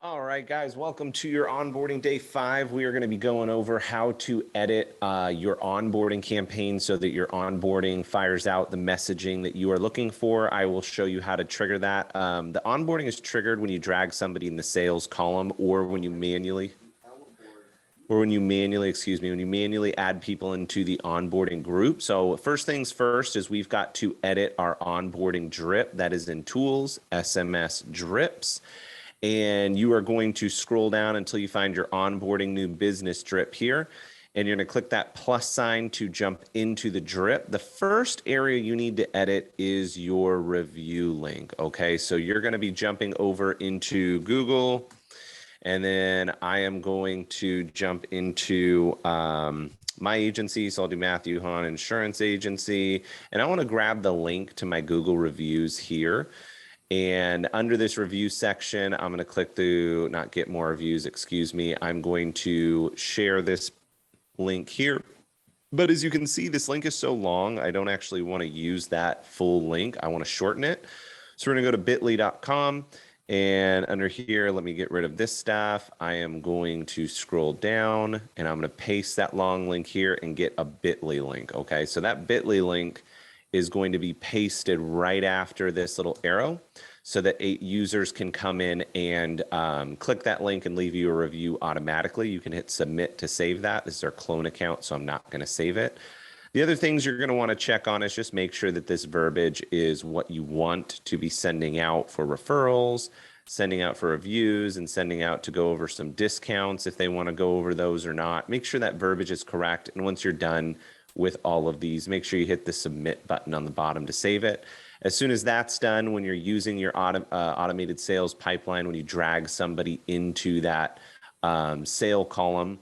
All right, guys, welcome to your onboarding day 5. We are going to be going over how to edit your onboarding campaign so that your onboarding fires out the messaging that you are looking for. I will show you how to trigger that. The onboarding is triggered when you drag somebody in the sales column or when you manually add people into the onboarding group. So first things first is we've got to edit our onboarding drip. That is in Tools, SMS Drips. And you are going to scroll down until you find your onboarding new business drip here. And you're going to click that plus sign to jump into the drip. The first area you need to edit is your review link. Okay, so you're going to be jumping over into Google. And then I am going to jump into my agency. So I'll do Matthew Hahn Insurance Agency. And I want to grab the link to my Google reviews here. And under this review section, I'm going to click through, not get more reviews, excuse me. I'm going to share this link here. But as you can see, this link is so long, I don't actually want to use that full link. I want to shorten it. So we're going to go to bit.ly.com. And under here, let me get rid of this stuff. I am going to scroll down and I'm going to paste that long link here and get a bit.ly link. Okay, so that bit.ly link is going to be pasted right after this little arrow so that users can come in and click that link and leave you a review automatically. You can hit submit to save that. This is our clone account, so I'm not going to save it. The other things you're going to want to check on is just make sure that this verbiage is what you want to be sending out for referrals, sending out for reviews, and sending out to go over some discounts if they want to go over those or not. Make sure that verbiage is correct. And once you're done with all of these, make sure you hit the submit button on the bottom to save it. As soon as that's done, when you're using your automated sales pipeline, when you drag somebody into that sale column,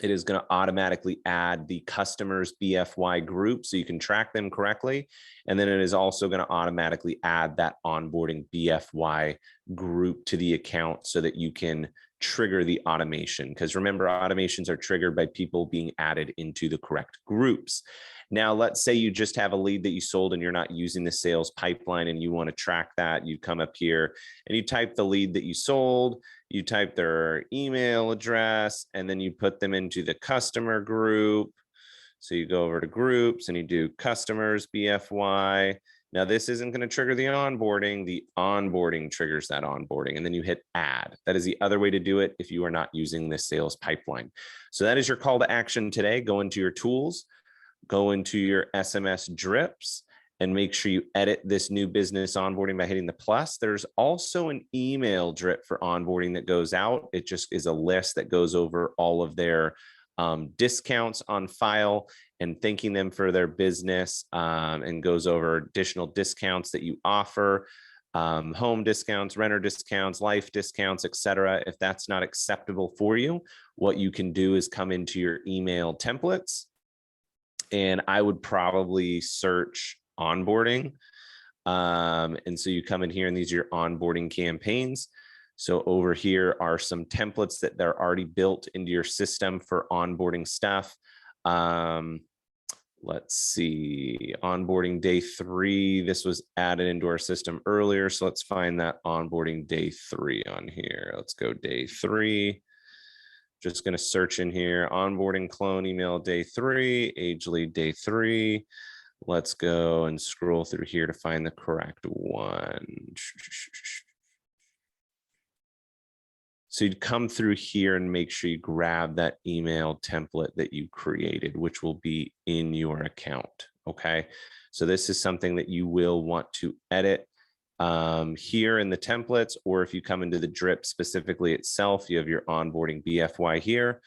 it is going to automatically add the customer's BFY group so you can track them correctly. And then it is also going to automatically add that onboarding BFY group to the account so that you can trigger the automation. Because remember, automations are triggered by people being added into the correct groups. Now, let's say you just have a lead that you sold and you're not using the sales pipeline and you want to track that. You come up here and you type the lead that you sold, you type their email address, and then you put them into the customer group. So you go over to groups and you do customers BFY. Now, this isn't going to trigger the onboarding. The onboarding triggers that onboarding, and then you hit add. That is the other way to do it if you are not using the sales pipeline. So that is your call to action today. Go into your tools, go into your SMS drips, and make sure you edit this new business onboarding by hitting the plus. There's also an email drip for onboarding that goes out. It just is a list that goes over all of their discounts on file and thanking them for their business, and goes over additional discounts that you offer, home discounts, renter discounts, life discounts, etc. If that's not acceptable for you, what you can do is come into your email templates, and I would probably search onboarding. And so you come in here and these are your onboarding campaigns. So over here are some templates that they're already built into your system for onboarding stuff. Let's see, onboarding day 3. This was added into our system earlier. So let's find that onboarding day 3 on here. Let's go day 3. Just going to search in here, onboarding clone email day 3, age lead day 3. Let's go and scroll through here to find the correct one. So you'd come through here and make sure you grab that email template that you created, which will be in your account. Okay. So this is something that you will want to edit here in the templates, or if you come into the drip specifically itself, you have your onboarding BFY here.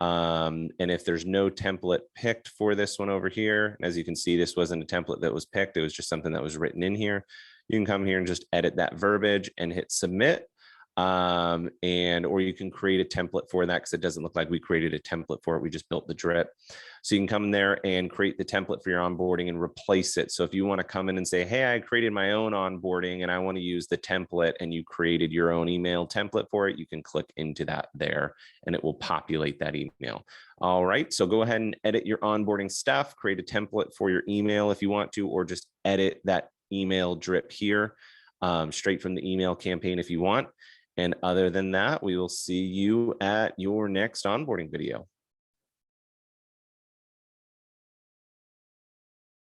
And if there's no template picked for this one over here, as you can see, this wasn't a template that was picked. It was just something that was written in here. You can come here and just edit that verbiage and hit submit. Or you can create a template for that, because it doesn't look like we created a template for it. We just built the drip. So you can come in there and create the template for your onboarding and replace it. So if you want to come in and say, hey, I created my own onboarding and I want to use the template, and you created your own email template for it, you can click into that there and it will populate that email. All right. So go ahead and edit your onboarding stuff, create a template for your email if you want to, or just edit that email drip here straight from the email campaign if you want. And other than that, we will see you at your next onboarding video.